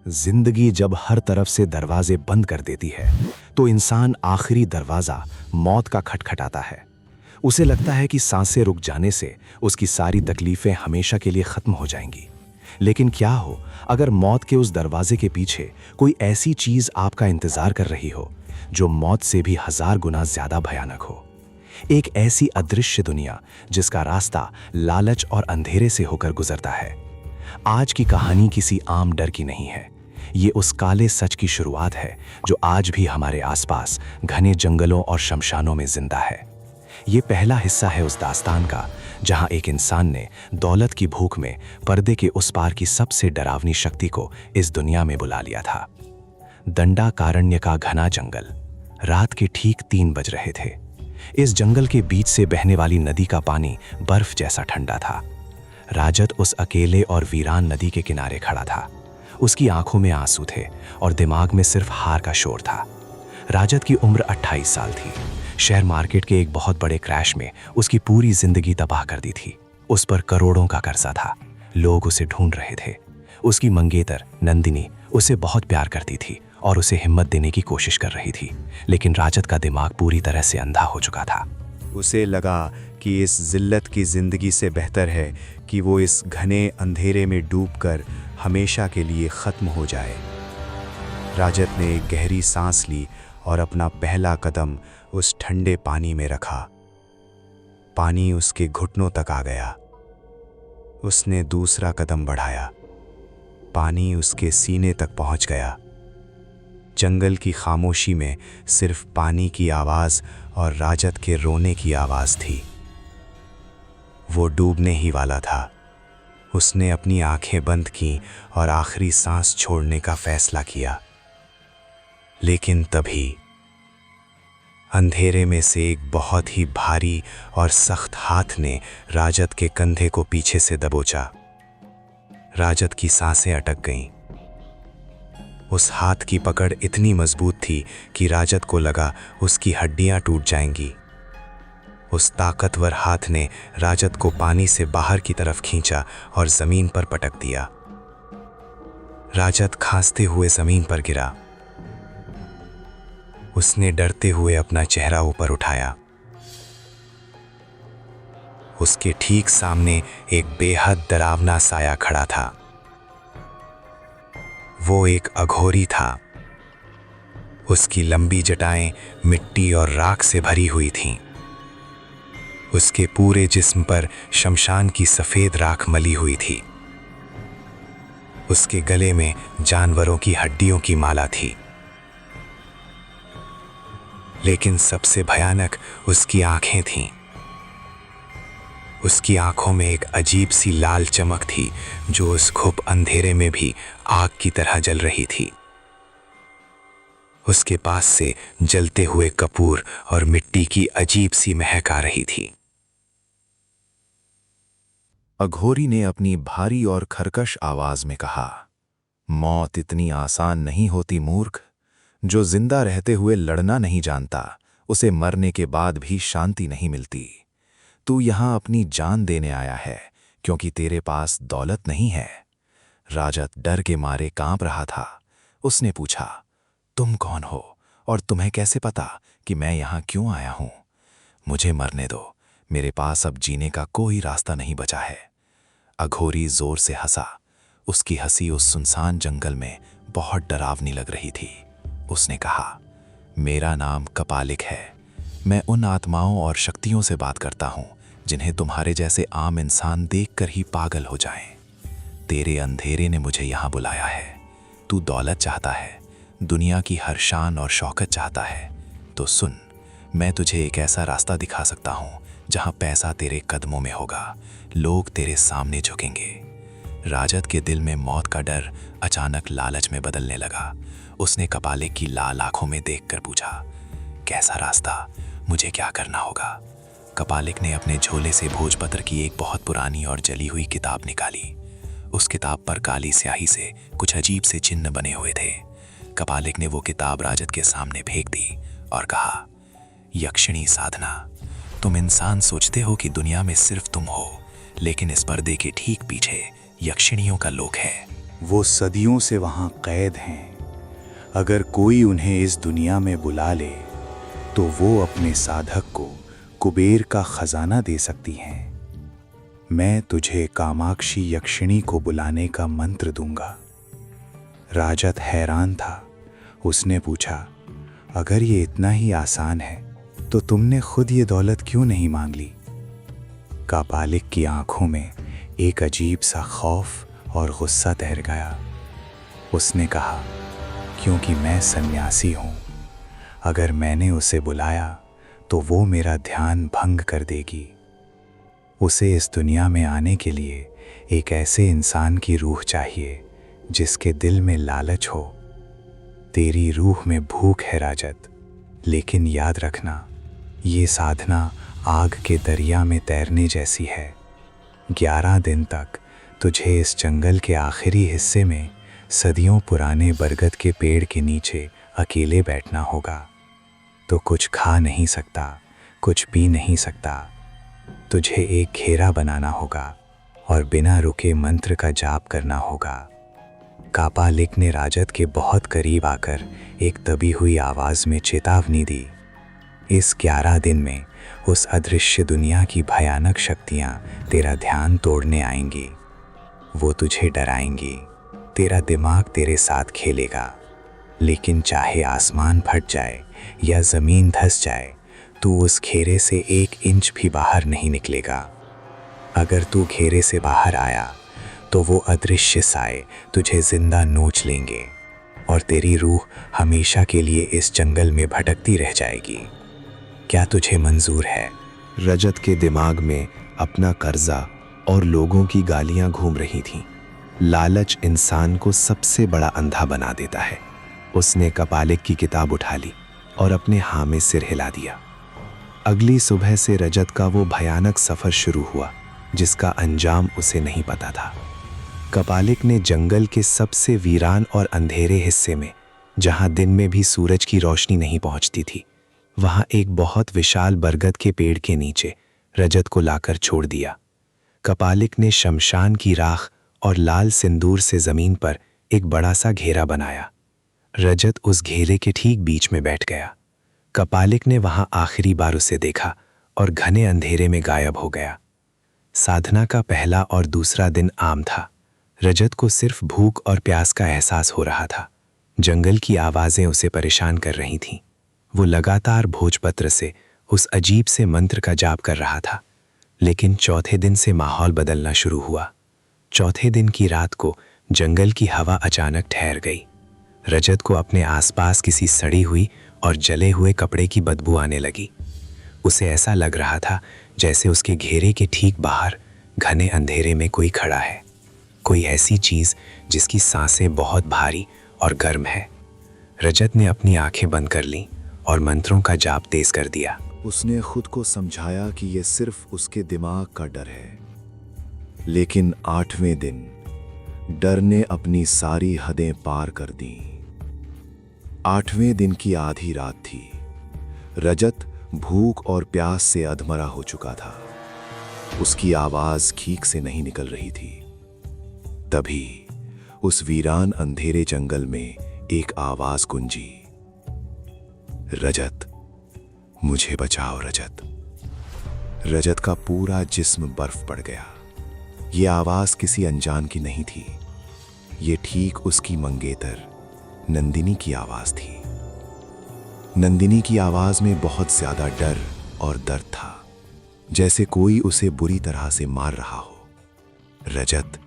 जिंदगी जब हर तरफ से दरवाजे बंद कर देती है तो इंसान आखिरी दरवाजा मौत का खटखटाता है। उसे लगता है कि सांसें रुक जाने से उसकी सारी तकलीफें हमेशा के लिए खत्म हो जाएंगी। लेकिन क्या हो अगर मौत के उस दरवाजे के पीछे कोई ऐसी चीज आपका इंतजार कर रही हो जो मौत से भी 1000 गुना ज्यादा भयानक हो। एक ऐसी अदृश्य दुनिया जिसका रास्ता लालच और अंधेरे से होकर गुजरता है। आज की कहानी किसी आम डर की नहीं है। ये उस काले सच की शुरुआत है जो आज भी हमारे आसपास घने जंगलों और शमशानों में जिंदा है। ये पहला हिस्सा है उस दास्तान का जहां एक इंसान ने दौलत की भूख में पर्दे के उस पार की सबसे डरावनी शक्ति को इस दुनिया में बुला लिया था। दंडाकारण्य का घना जंगल। रात के ठीक 3 बज रहे थे। इस जंगल के बीच से बहने वाली नदी का पानी बर्फ जैसा ठंडा था। राजत उस अकेले और वीरान नदी के किनारे खड़ा था। उसकी आंखों में आंसू थे और दिमाग में सिर्फ हार का शोर था। राजत की उम्र 28 साल थी। शेयर मार्केट के एक बहुत बड़े क्रैश में उसकी पूरी जिंदगी तबाह कर दी थी। उस पर करोड़ों का कर्जा था। लोग उसे ढूंढ रहे थे। उसकी मंगेतर नंदिनी उसे बहुत प्यार करती थी और उसे हिम्मत देने की कोशिश कर रही थी, लेकिन राजत का दिमाग पूरी तरह से अंधा हो चुका था। उसे लगा कि इस जिल्लत की जिंदगी से बेहतर है कि वो इस घने अंधेरे में डूबकर हमेशा के लिए ख़त्म हो जाए। राजत ने एक गहरी सांस ली और अपना पहला कदम उस ठंडे पानी में रखा। पानी उसके घुटनों तक आ गया। उसने दूसरा कदम बढ़ाया। पानी उसके सीने तक पहुंच गया। जंगल की खामोशी में सिर्फ पानी की आवाज़ और राजत के रोने की आवाज़ थी। वो डूबने ही वाला था। उसने अपनी आंखें बंद की और आखिरी सांस छोड़ने का फैसला किया। लेकिन तभी अंधेरे में से एक बहुत ही भारी और सख्त हाथ ने राजत के कंधे को पीछे से दबोचा। राजत की सांसें अटक गईं। उस हाथ की पकड़ इतनी मजबूत थी कि राजत को लगा उसकी हड्डियां टूट जाएंगी। उस ताकतवर हाथ ने राजत को पानी से बाहर की तरफ खींचा और जमीन पर पटक दिया। राजत खांसते हुए जमीन पर गिरा। उसने डरते हुए अपना चेहरा ऊपर उठाया। उसके ठीक सामने एक बेहद डरावना साया खड़ा था। वो एक अघोरी था। उसकी लंबी जटाएं मिट्टी और राख से भरी हुई थीं। उसके पूरे जिस्म पर शमशान की सफेद राख मली हुई थी। उसके गले में जानवरों की हड्डियों की माला थी। लेकिन सबसे भयानक उसकी आंखें थीं। उसकी आंखों में एक अजीब सी लाल चमक थी जो उस घुप अंधेरे में भी आग की तरह जल रही थी। उसके पास से जलते हुए कपूर और मिट्टी की अजीब सी महक आ रही थी। अघोरी ने अपनी भारी और खरकश आवाज में कहा, मौत इतनी आसान नहीं होती मूर्ख। जो जिंदा रहते हुए लड़ना नहीं जानता उसे मरने के बाद भी शांति नहीं मिलती। तू यहां अपनी जान देने आया है क्योंकि तेरे पास दौलत नहीं है। राजत डर के मारे कांप रहा था। उसने पूछा, तुम कौन हो और तुम्हें कैसे पता कि मैं यहां क्यों आया हूं? मुझे मरने दो। मेरे पास अब जीने का कोई रास्ता नहीं बचा है। अघोरी जोर से हंसा। उसकी हंसी उस सुनसान जंगल में बहुत डरावनी लग रही थी। उसने कहा, मेरा नाम कपालिक है। मैं उन आत्माओं और शक्तियों से बात करता हूं जिन्हें तुम्हारे जैसे आम इंसान देखकर ही पागल हो जाएं। तेरे अंधेरे ने मुझे यहां बुलाया है। तू दौलत चाहता है, दुनिया की हर शान और शौकत चाहता है। तो सुन, मैं तुझे एक ऐसा रास्ता दिखा सकता हूं जहां पैसा तेरे कदमों में होगा, लोग तेरे सामने झुकेंगे। राजत के दिल में मौत का डर अचानक लालच में बदलने लगा। उसने कपालिक की लाल आंखों में देखकर पूछा, कैसा रास्ता? मुझे क्या करना होगा? कपालिक ने अपने झोले से भोजपत्र की एक बहुत पुरानी और जली हुई किताब निकाली। उस किताब पर काली स्याही से कुछ अजीब से चिन्ह बने हुए थे। कपालिक ने वो किताब राजत के सामने फेंक दी और कहा, यक्षिणी साधना। तुम इंसान सोचते हो कि दुनिया में सिर्फ तुम हो, लेकिन इस पर्दे के ठीक पीछे यक्षिणियों का लोक है। वो सदियों से वहाँ कैद हैं। अगर कोई उन्हें इस दुनिया में बुला ले तो वो अपने साधक को कुबेर का खजाना दे सकती हैं। मैं तुझे कामाक्षी यक्षिणी को बुलाने का मंत्र दूंगा। राजत हैरान था। उसने पूछा, अगर ये इतना ही आसान है तो तुमने खुद ये दौलत क्यों नहीं मांग ली? कापालिक की आंखों में एक अजीब सा खौफ और गुस्सा तैर गया। उसने कहा, क्योंकि मैं सन्यासी हूँ। अगर मैंने उसे बुलाया तो वो मेरा ध्यान भंग कर देगी। उसे इस दुनिया में आने के लिए एक ऐसे इंसान की रूह चाहिए जिसके दिल में लालच हो। तेरी रूह में भूख है राजत, लेकिन याद रखना, ये साधना आग के दरिया में तैरने जैसी है। 11 दिन तक तुझे इस जंगल के आखिरी हिस्से में सदियों पुराने बरगद के पेड़ के नीचे अकेले बैठना होगा। तो कुछ खा नहीं सकता, कुछ पी नहीं सकता। तुझे एक घेरा बनाना होगा और बिना रुके मंत्र का जाप करना होगा। कापालिक ने राजत के बहुत करीब आकर एक दबी हुई आवाज में चेतावनी दी। इस 11 दिन में उस अदृश्य दुनिया की भयानक शक्तियां तेरा ध्यान तोड़ने आएंगी। वो तुझे डराएंगी, तेरा दिमाग तेरे साथ खेलेगा। लेकिन चाहे आसमान फट जाए या जमीन धंस जाए, तू उस घेरे से 1 इंच भी बाहर नहीं निकलेगा। अगर तू घेरे से बाहर आया तो वो अदृश्य साए तुझे जिंदा नोच लेंगे और तेरी रूह हमेशा के लिए इस जंगल में भटकती रह जाएगी। क्या तुझे मंजूर है? रजत के दिमाग में अपना कर्जा और लोगों की गालियां घूम रही थीं। लालच इंसान को सबसे बड़ा अंधा बना देता है। उसने कपालिक की किताब उठा ली और अपने हाँ में सिर हिला दिया। अगली सुबह से रजत का वो भयानक सफर शुरू हुआ जिसका अंजाम उसे नहीं पता था। कपालिक ने जंगल के सबसे वीरान और अंधेरे हिस्से में, जहां दिन में भी सूरज की रोशनी नहीं पहुंचती थी, वहां एक बहुत विशाल बरगद के पेड़ के नीचे रजत को लाकर छोड़ दिया। कपालिक ने शमशान की राख और लाल सिंदूर से जमीन पर एक बड़ा सा घेरा बनाया। रजत उस घेरे के ठीक बीच में बैठ गया। कपालिक ने वहां आखिरी बार उसे देखा और घने अंधेरे में गायब हो गया। साधना का पहला और दूसरा दिन आम था। रजत को सिर्फ भूख और प्यास का एहसास हो रहा था। जंगल की आवाजें उसे परेशान कर रही थीं। वो लगातार भोजपत्र से उस अजीब से मंत्र का जाप कर रहा था। लेकिन चौथे दिन से माहौल बदलना शुरू हुआ। चौथे दिन की रात को जंगल की हवा अचानक ठहर गई। रजत को अपने आसपास किसी सड़ी हुई और जले हुए कपड़े की बदबू आने लगी। उसे ऐसा लग रहा था जैसे उसके घेरे के ठीक बाहर घने अंधेरे में कोई खड़ा है, कोई ऐसी चीज जिसकी सांसें बहुत भारी और गर्म है। रजत ने अपनी आंखें बंद कर लीं और मंत्रों का जाप तेज कर दिया। उसने खुद को समझाया कि यह सिर्फ उसके दिमाग का डर है। लेकिन 8वें दिन डर ने अपनी सारी हदें पार कर दी। 8वें दिन की आधी रात थी। रजत भूख और प्यास से अधमरा हो चुका था। उसकी आवाज ठीक से नहीं निकल रही थी। तभी उस वीरान अंधेरे जंगल में एक आवाज गूंजी, रजत, मुझे बचाओ रजत। रजत का पूरा जिस्म बर्फ पड़ गया। ये आवाज किसी अनजान की नहीं थी। ये ठीक उसकी मंगेतर नंदिनी की आवाज थी। नंदिनी की आवाज में बहुत ज्यादा डर और दर्द था, जैसे कोई उसे बुरी तरह से मार रहा हो। रजत,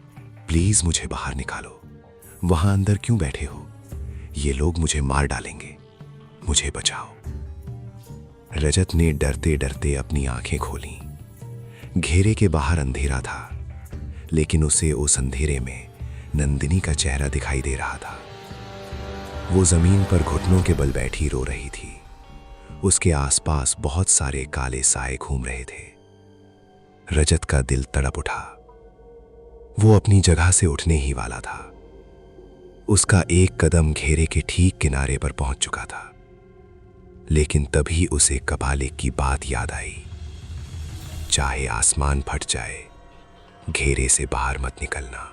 प्लीज मुझे बाहर निकालो। वहां अंदर क्यों बैठे हो? ये लोग मुझे मार डालेंगे। मुझे बचाओ। रजत ने डरते डरते अपनी आंखें खोलीं। घेरे के बाहर अंधेरा था, लेकिन उसे उस अंधेरे में नंदिनी का चेहरा दिखाई दे रहा था। वो जमीन पर घुटनों के बल बैठी रो रही थी। उसके आसपास बहुत सारे काले साए घूम रहे थे। रजत का दिल तड़प उठा। वो अपनी जगह से उठने ही वाला था। उसका एक कदम घेरे के ठीक किनारे पर पहुंच चुका था। लेकिन तभी उसे कपालिक की बात याद आई, चाहे आसमान फट जाए, घेरे से बाहर मत निकलना।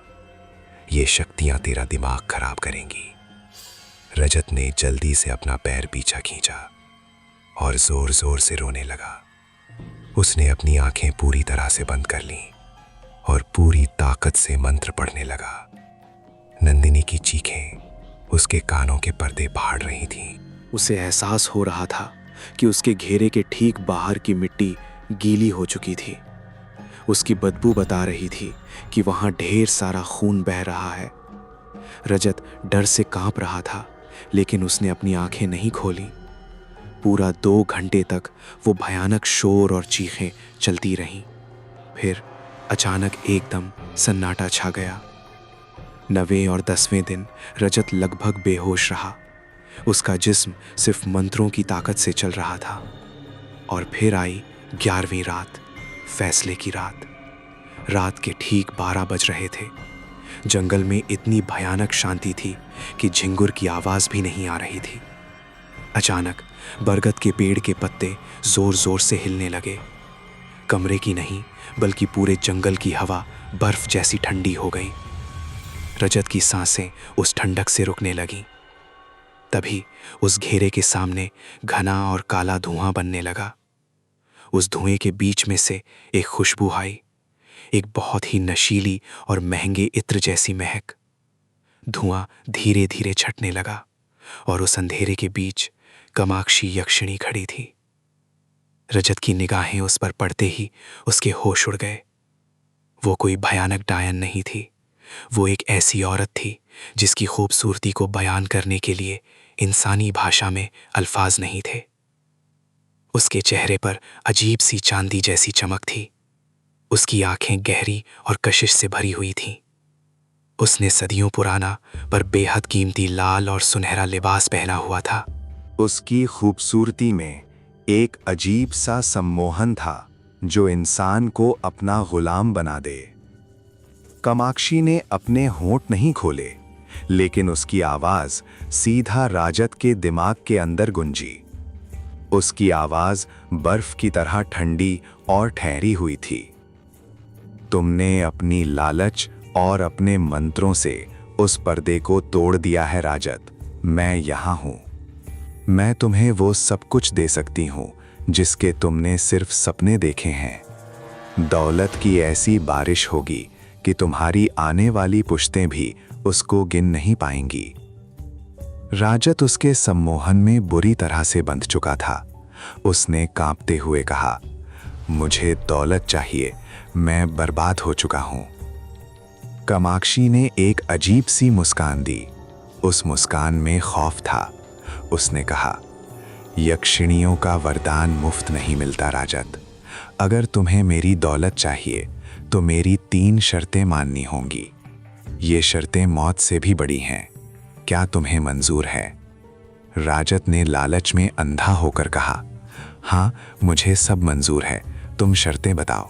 ये शक्तियां तेरा दिमाग खराब करेंगी। रजत ने जल्दी से अपना पैर पीछा खींचा और जोर जोर से रोने लगा। उसने अपनी आंखें पूरी तरह से बंद कर लीं और पूरी ताकत से मंत्र पढ़ने लगा। नंदिनी की चीखें उसके कानों के पर्दे फाड़ रही थीं। उसे एहसास हो रहा था कि उसके घेरे के ठीक बाहर की मिट्टी गीली हो चुकी थी। उसकी बदबू बता रही थी कि वहां ढेर सारा खून बह रहा है। रजत डर से कांप रहा था, लेकिन उसने अपनी आंखें नहीं खोली। पूरा 2 घंटे तक वो भयानक शोर और चीखें चलती रहीं। फिर अचानक एकदम सन्नाटा छा गया। 9वें और 10वें दिन रजत लगभग बेहोश रहा। उसका जिस्म सिर्फ मंत्रों की ताकत से चल रहा था। और फिर आई 11वीं रात, फैसले की रात। रात के ठीक 12 बज रहे थे। जंगल में इतनी भयानक शांति थी कि झिंगुर की आवाज भी नहीं आ रही थी। अचानक बरगद के पेड़ के पत्ते जोर जोर से हिलने लगे। कमरे की नहीं, बल्कि पूरे जंगल की हवा बर्फ जैसी ठंडी हो गई। रजत की सांसें उस ठंडक से रुकने लगीं। तभी उस घेरे के सामने घना और काला धुआं बनने लगा। उस धुएं के बीच में से एक खुशबू आई, एक बहुत ही नशीली और महंगे इत्र जैसी महक। धुआं धीरे धीरे छटने लगा और उस अंधेरे के बीच कामाक्षी यक्षिणी खड़ी थी। रजत की निगाहें उस पर पड़ते ही उसके होश उड़ गए। वो कोई भयानक डायन नहीं थी। वो एक ऐसी औरत थी जिसकी खूबसूरती को बयान करने के लिए इंसानी भाषा में अल्फाज नहीं थे। उसके चेहरे पर अजीब सी चांदी जैसी चमक थी। उसकी आंखें गहरी और कशिश से भरी हुई थीं। उसने सदियों पुराना पर बेहद कीमती लाल और सुनहरा लिबास पहना हुआ था। उसकी खूबसूरती में एक अजीब सा सम्मोहन था जो इंसान को अपना गुलाम बना दे। कामाक्षी ने अपने होंठ नहीं खोले, लेकिन उसकी आवाज सीधा राजत के दिमाग के अंदर गूंजी। उसकी आवाज बर्फ की तरह ठंडी और ठहरी हुई थी। तुमने अपनी लालच और अपने मंत्रों से उस पर्दे को तोड़ दिया है राजत। मैं यहाँ हूँ। मैं तुम्हें वो सब कुछ दे सकती हूँ जिसके तुमने सिर्फ सपने देखे हैं। दौलत की ऐसी बारिश होगी कि तुम्हारी आने वाली पुश्तें भी उसको गिन नहीं पाएंगी। राजत उसके सम्मोहन में बुरी तरह से बंध चुका था। उसने कांपते हुए कहा, मुझे दौलत चाहिए, मैं बर्बाद हो चुका हूं। कामाक्षी ने एक अजीब सी मुस्कान दी। उस मुस्कान में खौफ था। उसने कहा, यक्षिणियों का वरदान मुफ्त नहीं मिलता राजत। अगर तुम्हें मेरी दौलत चाहिए तो मेरी 3 शर्तें माननी होंगी। ये शर्तें मौत से भी बड़ी हैं। क्या तुम्हें मंजूर है? राजत ने लालच में अंधा होकर कहा, हाँ, मुझे सब मंजूर है, तुम शर्तें बताओ।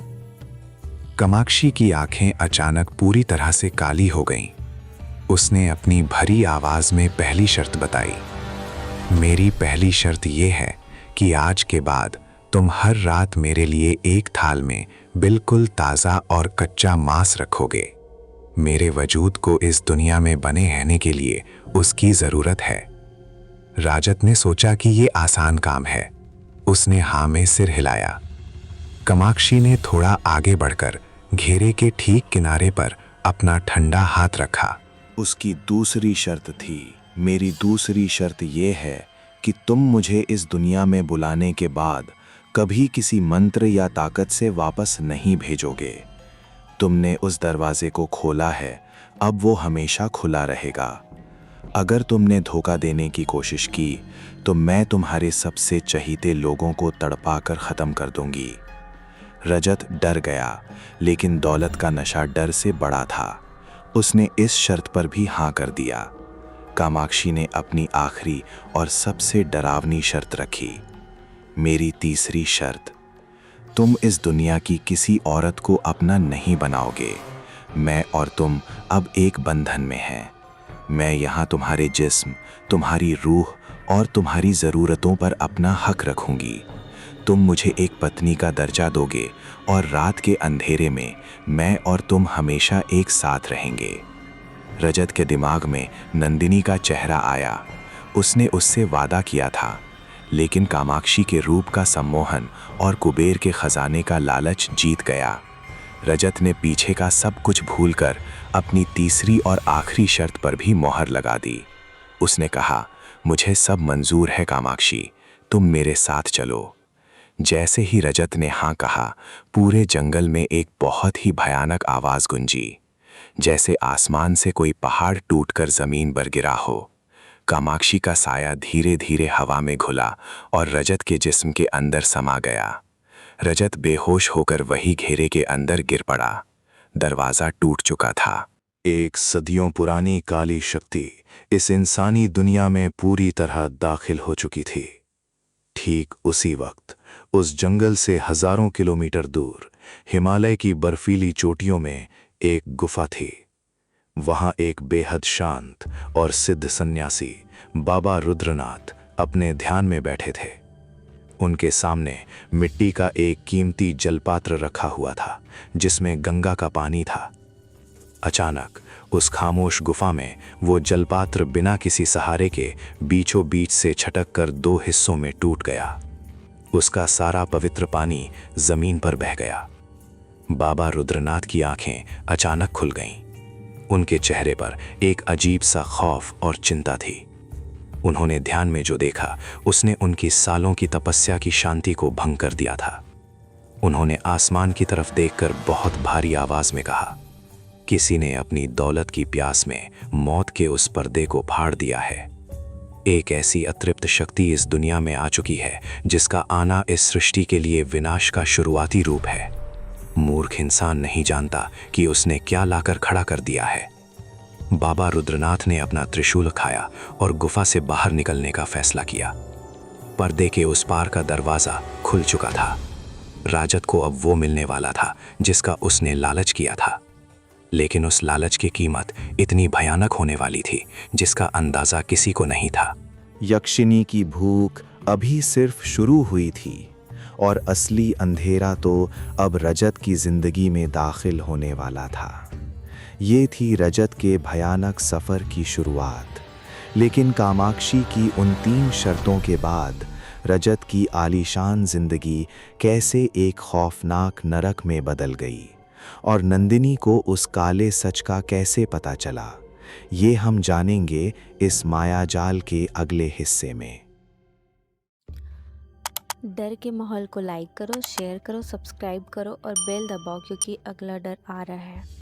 कामाक्षी की आंखें अचानक पूरी तरह से काली हो गईं। उसने अपनी भरी आवाज में पहली शर्त बताई, मेरी पहली शर्त यह है कि आज के बाद तुम हर रात मेरे लिए एक थाल में बिल्कुल ताज़ा और कच्चा मांस रखोगे। मेरे वजूद को इस दुनिया में बने रहने के लिए उसकी ज़रूरत है। राजत ने सोचा कि ये आसान काम है। उसने हाँ में सिर हिलाया। कामाक्षी ने थोड़ा आगे बढ़कर घेरे के ठीक किनारे पर अपना ठंडा हाथ रखा। उसकी दूसरी शर्त थी, मेरी दूसरी शर्त यह है कि तुम मुझे इस दुनिया में बुलाने के बाद कभी किसी मंत्र या ताकत से वापस नहीं भेजोगे। तुमने उस दरवाजे को खोला है, अब वो हमेशा खुला रहेगा। अगर तुमने धोखा देने की कोशिश की तो मैं तुम्हारे सबसे चहीते लोगों को तड़पा कर ख़त्म कर दूंगी। रजत डर गया, लेकिन दौलत का नशा डर से बड़ा था। उसने इस शर्त पर भी हाँ कर दिया। कामाक्षी ने अपनी आखिरी और सबसे डरावनी शर्त रखी, मेरी तीसरी शर्त, तुम इस दुनिया की किसी औरत को अपना नहीं बनाओगे। मैं और तुम अब एक बंधन में हैं। मैं यहाँ तुम्हारे जिस्म, तुम्हारी रूह और तुम्हारी ज़रूरतों पर अपना हक रखूँगी। तुम मुझे एक पत्नी का दर्जा दोगे और रात के अंधेरे में मैं और तुम हमेशा एक साथ रहेंगे। रजत के दिमाग में नंदिनी का चेहरा आया। उसने उससे वादा किया था, लेकिन कामाक्षी के रूप का सम्मोहन और कुबेर के खजाने का लालच जीत गया। रजत ने पीछे का सब कुछ भूलकर अपनी तीसरी और आखिरी शर्त पर भी मोहर लगा दी। उसने कहा, मुझे सब मंजूर है कामाक्षी, तुम मेरे साथ चलो। जैसे ही रजत ने हाँ कहा, पूरे जंगल में एक बहुत ही भयानक आवाज गूंजी, जैसे आसमान से कोई पहाड़ टूटकर जमीन पर गिरा हो। कामाक्षी का साया धीरे धीरे हवा में घुला और रजत के जिस्म के अंदर समा गया। रजत बेहोश होकर वही घेरे के अंदर गिर पड़ा। दरवाजा टूट चुका था। एक सदियों पुरानी काली शक्ति इस इंसानी दुनिया में पूरी तरह दाखिल हो चुकी थी। ठीक उसी वक्त उस जंगल से हजारों किलोमीटर दूर हिमालय की बर्फीली चोटियों में एक गुफा थी। वहां एक बेहद शांत और सिद्ध सन्यासी बाबा रुद्रनाथ अपने ध्यान में बैठे थे। उनके सामने मिट्टी का एक कीमती जलपात्र रखा हुआ था, जिसमें गंगा का पानी था। अचानक उस खामोश गुफा में वो जलपात्र बिना किसी सहारे के बीचों बीच से छटक कर दो हिस्सों में टूट गया। उसका सारा पवित्र पानी जमीन पर बह गया। बाबा रुद्रनाथ की आंखें अचानक खुल गईं। उनके चेहरे पर एक अजीब सा खौफ और चिंता थी। उन्होंने ध्यान में जो देखा, उसने उनकी सालों की तपस्या की शांति को भंग कर दिया था। उन्होंने आसमान की तरफ देखकर बहुत भारी आवाज में कहा, किसी ने अपनी दौलत की प्यास में मौत के उस पर्दे को फाड़ दिया है। एक ऐसी अतृप्त शक्ति इस दुनिया में आ चुकी है जिसका आना इस सृष्टि के लिए विनाश का शुरुआती रूप है। मूर्ख इंसान नहीं जानता कि उसने क्या लाकर खड़ा कर दिया है। बाबा रुद्रनाथ ने अपना त्रिशूल उठाया और गुफा से बाहर निकलने का फैसला किया। पर्दे के उस पार का दरवाजा खुल चुका था। राजत को अब वो मिलने वाला था जिसका उसने लालच किया था, लेकिन उस लालच की कीमत इतनी भयानक होने वाली थी जिसका अंदाजा किसी को नहीं था। यक्षिनी की भूख अभी सिर्फ शुरू हुई थी और असली अंधेरा तो अब रजत की जिंदगी में दाखिल होने वाला था। ये थी रजत के भयानक सफ़र की शुरुआत। लेकिन कामाक्षी की उन 3 शर्तों के बाद रजत की आलीशान जिंदगी कैसे एक खौफनाक नरक में बदल गई, और नंदिनी को उस काले सच का कैसे पता चला, ये हम जानेंगे इस मायाजाल के अगले हिस्से में। डर के माहौल को लाइक करो, शेयर करो, सब्सक्राइब करो और बेल दबाओ, क्योंकि अगला डर आ रहा है।